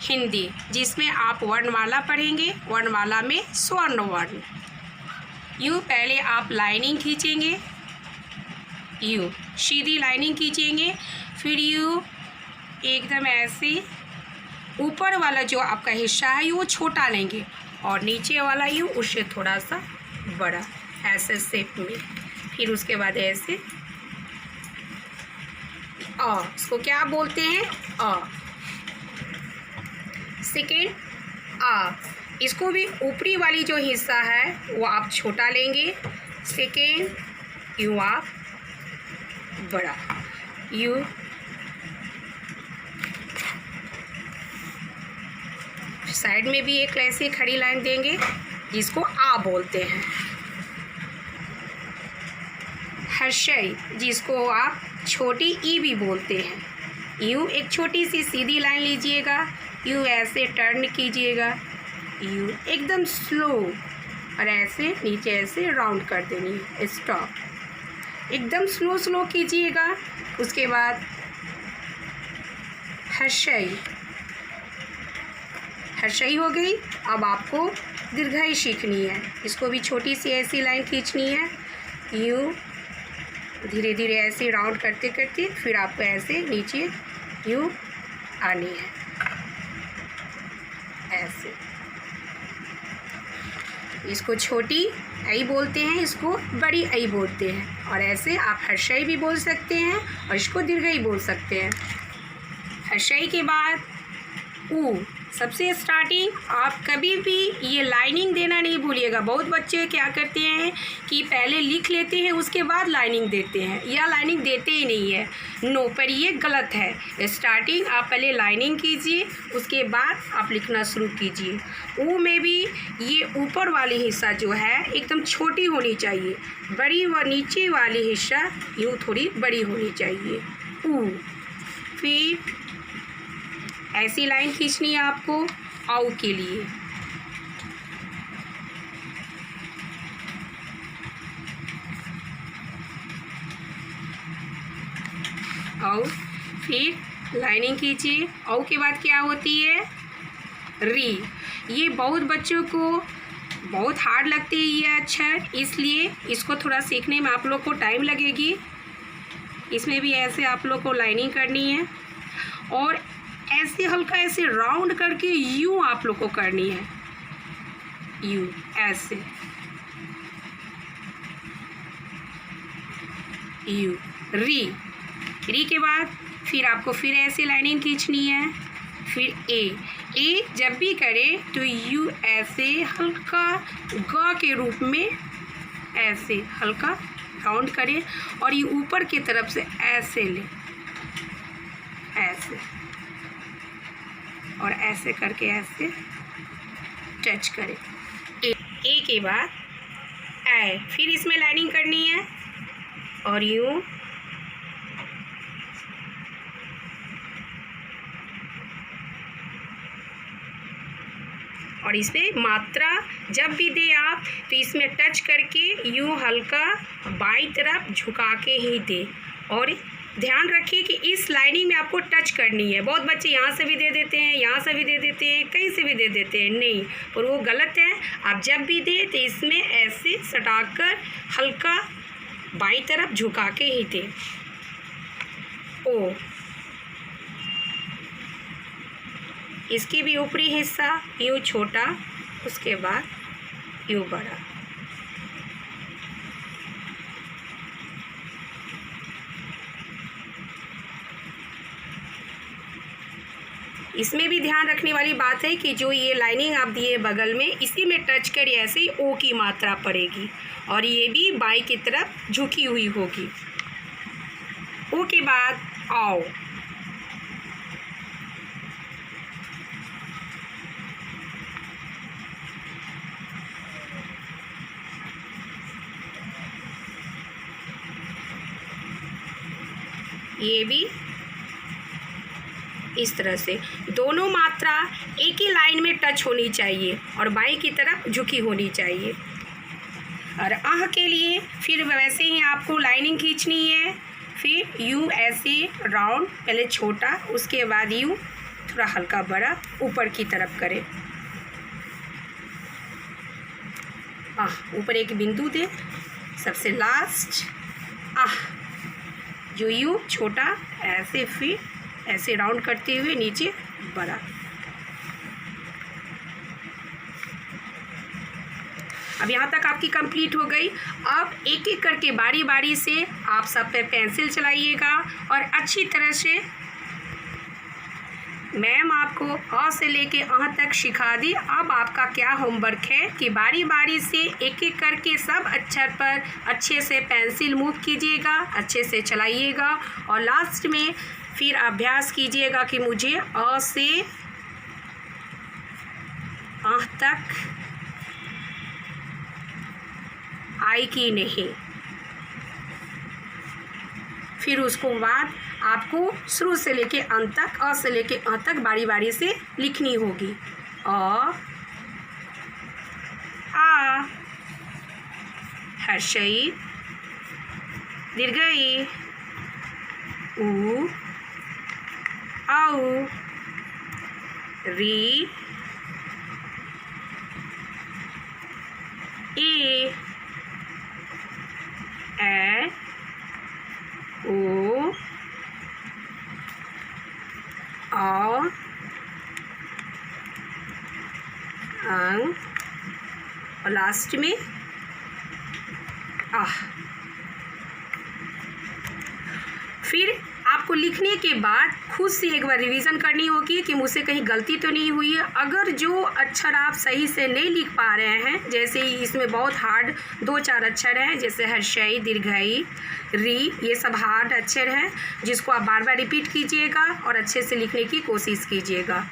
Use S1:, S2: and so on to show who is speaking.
S1: हिंदी, जिसमें आप वर्णमाला पढ़ेंगे, वर्णमाला में स्वर्ण वर्ण। यू पहले आप लाइनिंग खींचेंगे, यू सीधी लाइनिंग खींचेंगे, फिर यू एकदम ऐसे ऊपर वाला जो आपका हिस्सा है वो छोटा लेंगे और नीचे वाला यू उससे थोड़ा सा बड़ा, ऐसे शेप में। फिर उसके बाद ऐसे इसको क्या बोलते हैं, सेकेंड इसको भी ऊपरी वाली जो हिस्सा है वो आप छोटा लेंगे, सेकेंड यू आप बड़ा, यू साइड में भी एक ऐसी खड़ी लाइन देंगे जिसको बोलते हैं। हर्षई, जिसको आप छोटी ई भी बोलते हैं। यू एक छोटी सी सीधी लाइन लीजिएगा, यू ऐसे टर्न कीजिएगा, यू एकदम स्लो और ऐसे नीचे ऐसे राउंड कर देनी है, स्टॉप। एकदम स्लो स्लो कीजिएगा। उसके बाद हर्षई, हर्षई हो गई। अब आपको दीर्घई सीखनी है, इसको भी छोटी सी ऐसी लाइन खींचनी है, यू धीरे धीरे ऐसे राउंड करते करते फिर आपको ऐसे नीचे यू आनी है, ऐसे। इसको छोटी आई बोलते हैं, इसको बड़ी आई बोलते हैं, और ऐसे आप हर्षई भी बोल सकते हैं और इसको दीर्घई बोल सकते हैं। हर्षई के बाद ऊ, सबसे स्टार्टिंग आप कभी भी ये लाइनिंग देना नहीं भूलिएगा। बहुत बच्चे क्या करते हैं कि पहले लिख लेते हैं उसके बाद लाइनिंग देते हैं, या लाइनिंग देते ही नहीं है। नो, पर ये गलत है। स्टार्टिंग आप पहले लाइनिंग कीजिए, उसके बाद आप लिखना शुरू कीजिए। ऊ में भी ये ऊपर वाली हिस्सा जो है एकदम छोटी होनी चाहिए, बड़ी व नीचे वाली हिस्सा यूँ थोड़ी बड़ी होनी चाहिए। ऊ, फिर ऐसी लाइन खींचनी है आपको आउ के लिए। आउ, फिर लाइनिंग खींचिए। आउ के बाद क्या होती है, री। ये बहुत बच्चों को बहुत हार्ड लगती है ये अक्षर, इसलिए इसको थोड़ा सीखने में आप लोग को टाइम लगेगी। इसमें भी ऐसे आप लोग को लाइनिंग करनी है और ऐसे हल्का ऐसे राउंड करके यू आप लोग को करनी है, यू ऐसे, यू री। री के बाद फिर आपको फिर ऐसे लाइनिंग खींचनी है, फिर ए जब भी करें तो यू ऐसे हल्का ग के रूप में ऐसे हल्का राउंड करें और ये ऊपर की तरफ से ऐसे ले, ऐसे और ऐसे करके ऐसे टच करें। ए के बाद ए, फिर इसमें लाइनिंग करनी है और यूँ और इसमें मात्रा जब भी दे आप तो इसमें टच करके यूँ हल्का बाईं तरफ झुका के ही दे। और ध्यान रखिए कि इस लाइनिंग में आपको टच करनी है। बहुत बच्चे यहाँ से भी दे देते हैं, यहाँ से भी दे देते हैं, कहीं से भी दे देते हैं, नहीं, और वो गलत है। आप जब भी दे तो इसमें ऐसे सटाकर हल्का बाईं तरफ झुका के ही दे। ओ, इसकी भी ऊपरी हिस्सा यूँ छोटा, उसके बाद यूँ बड़ा। इसमें भी ध्यान रखने वाली बात है कि जो ये लाइनिंग आप दिए बगल में, इसी में टच कर ऐसे ही ओ की मात्रा पड़ेगी और ये भी बाई की तरफ झुकी हुई होगी। ओ के बाद आओ, ये भी इस तरह से दोनों मात्रा एक ही लाइन में टच होनी चाहिए और बाईं की तरफ झुकी होनी चाहिए। और आह के लिए फिर वैसे ही आपको लाइनिंग खींचनी है, फिर यू ऐसे राउंड, पहले छोटा, उसके बाद यू थोड़ा हल्का बड़ा ऊपर की तरफ करें। ऊपर एक बिंदु दें, सबसे लास्ट जो यूँ छोटा ऐसे, फिर ऐसे राउंड करते हुए नीचे बड़ा। अब यहाँ तक आपकी कंप्लीट हो गई। अब एक एक करके बारी बारी से आप सब पे पेंसिल चलाइएगा और अच्छी तरह से मैम आपको अ से लेके अ तक सिखा दी। अब आपका क्या होमवर्क है कि बारी बारी से एक एक करके सब अक्षर पर अच्छे से पेंसिल मूव कीजिएगा, अच्छे से चलाइएगा और लास्ट में फिर अभ्यास कीजिएगा कि मुझे अ से अ तक आई की नहीं। फिर उसको बाद आपको शुरू से लेके अंत तक, अ से लेके अ तक बारी बारी से लिखनी होगी। अ, आ, हर्षई, दीर्घई, उ, औ, री, ए, ए, ओ, औ, अंग और लास्ट में आह। फिर आपको लिखने के बाद खुद से एक बार रिवीजन करनी होगी कि मुझसे कहीं गलती तो नहीं हुई है। अगर जो अक्षर आप सही से नहीं लिख पा रहे हैं, जैसे इसमें बहुत हार्ड 2-4 अक्षर हैं, जैसे हर्षई, दीर्घई, री, ये सब हार्ड अक्षर हैं जिसको आप बार बार रिपीट कीजिएगा और अच्छे से लिखने की कोशिश कीजिएगा।